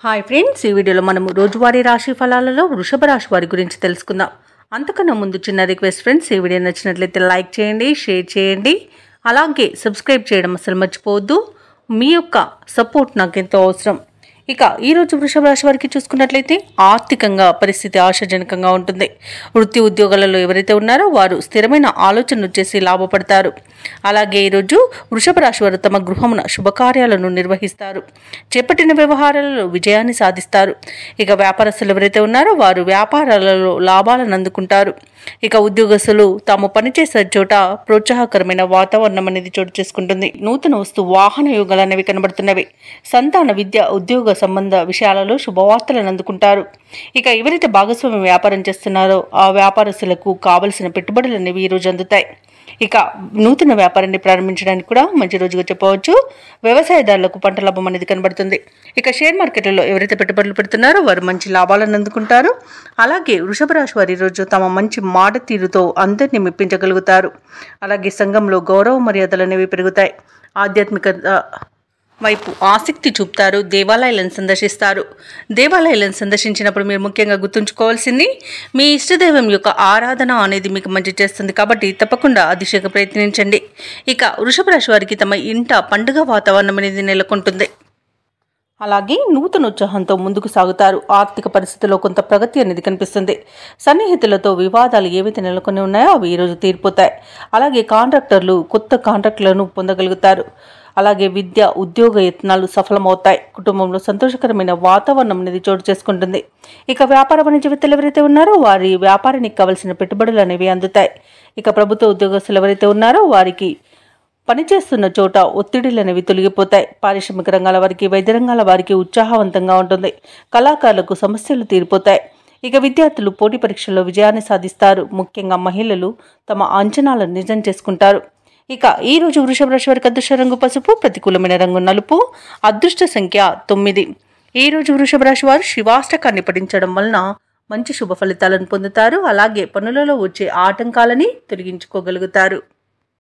Hi friends, ఈ వీడియోలో మనము రోజువారీ రాశి ఫలాలలో వృషభ రాశి వారి గురించి తెలుసుకుందాం. అంతకన్నా ముందు చిన్న రిక్వెస్ట్ ఫ్రెండ్స్, ఈ వీడియో నచ్చినట్లయితే లైక్ చేయండి, షేర్ చేయండి, అలాగే సబ్స్క్రైబ్ చేయడం అసలు మర్చిపోవద్దు. మీ యొక్క సపోర్ట్ నాకు ఎంతో అవసరం. ఇక ఈరోజు వృషభ రాశి వారికి చూసుకున్నట్లయితే ఆర్థికంగా పరిస్థితి ఆశాజనకంగా ఉంటుంది. వృత్తి ఉద్యోగాలలో ఎవరైతే ఉన్నారో వారు స్థిరమైన ఆలోచనలు చేసి లాభపడతారు. అలాగే ఈరోజు వృషభ రాశి వారు తమ గృహమున శుభకార్యాలను నిర్వహిస్తారు. చేపట్టిన వ్యవహారాలలో విజయాన్ని సాధిస్తారు. ఇక వ్యాపారస్తులు ఎవరైతే ఉన్నారో వారు వ్యాపారాలలో లాభాలను అందుకుంటారు. ఇక ఉద్యోగస్తులు తాము పనిచేసే చోట ప్రోత్సాహకరమైన వాతావరణం అనేది చోటు చేసుకుంటుంది. నూతన వస్తు వాహన యోగాలు అనేవి కనబడుతున్నవి. సంతాన విద్య ఉద్యోగ సంబంధ విషయాలలో శుభవార్తలను అందుకుంటారు. ఇక ఎవరైతే భాగస్వామ్య వ్యాపారం చేస్తున్నారో ఆ వ్యాపారస్తులకు కావలసిన పెట్టుబడులు అనేవి ఈ రోజు అందుతాయి. ఇక నూతన వ్యాపారాన్ని ప్రారంభించడానికి కూడా మంచి రోజుగా చెప్పవచ్చు. వ్యవసాయదారులకు పంట లాభం అనేది కనబడుతుంది. ఇక షేర్ మార్కెట్లలో ఎవరైతే పెట్టుబడులు పెడుతున్నారో వారు మంచి లాభాలను అందుకుంటారు. అలాగే వృషభ రాశి వారి రోజు తమ మంచి మాట తీరుతో అందరినీ మెప్పించగలుగుతారు. అలాగే సంఘంలో గౌరవ మర్యాదలు అనేవి పెరుగుతాయి. ఆధ్యాత్మికత వైపు ఆసక్తి చూపుతారు. దేవాలయాలను సందర్శిస్తారు. దేవాలయాలను సందర్శించినప్పుడు మీరు ముఖ్యంగా గుర్తుంచుకోవాల్సింది మీ ఇష్టదైవం యొక్క ఆరాధన అనేది మీకు మంచి చేస్తుంది. కాబట్టి తప్పకుండా అతిశయగా ప్రయత్నించండి. ఇక వృషభ రాశి వారికి తమ ఇంట పండుగ వాతావరణం అనేది నెలకొంటుంది. అలాగే నూతన ఉత్సాహంతో ముందుకు సాగుతారు. ఆర్థిక పరిస్థితిలో కొంత ప్రగతి అనేది కనిపిస్తుంది. సన్నిహితులతో వివాదాలు ఏవైతే నెలకొని ఉన్నాయో అవి ఈరోజు తీరిపోతాయి. అలాగే కాంట్రాక్టర్లు కొత్త కాంట్రాక్టులను పొందగలుగుతారు. అలాగే విద్య ఉద్యోగ యత్నాలు సఫలమవుతాయి. కుటుంబంలో సంతోషకరమైన వాతావరణం అనేది చోటు చేసుకుంటుంది. ఇక వ్యాపార వాణిజ్యవేత్తలు ఎవరైతే ఉన్నారో వారి వ్యాపారానికి కావలసిన పెట్టుబడులు అనేవి అందుతాయి. ఇక ప్రభుత్వ ఉద్యోగస్తులు ఎవరైతే ఉన్నారో వారికి పనిచేస్తున్న చోట ఒత్తిడిలు అనేవి తొలగిపోతాయి. పారిశ్రామిక రంగాల వారికి వైద్య రంగాల వారికి ఉత్సాహవంతంగా ఉంటుంది. కళాకారులకు సమస్యలు తీరిపోతాయి. ఇక విద్యార్థులు పోటీ పరీక్షల్లో విజయాన్ని సాధిస్తారు. ముఖ్యంగా మహిళలు తమ అంచనాలను నిజం చేసుకుంటారు. ఇక ఈ రోజు వృషభ రాశి వారికి అదృష్ట రంగు పసుపు, ప్రతికూలమైన రంగు నలుపు, అదృష్ట సంఖ్య 9. ఈ రోజు వృషభ రాశి వారు శివాష్టకాన్ని పఠించడం వలన మంచి శుభ ఫలితాలను పొందుతారు. అలాగే పనులలో వచ్చే ఆటంకాలని తొలగించుకోగలుగుతారు.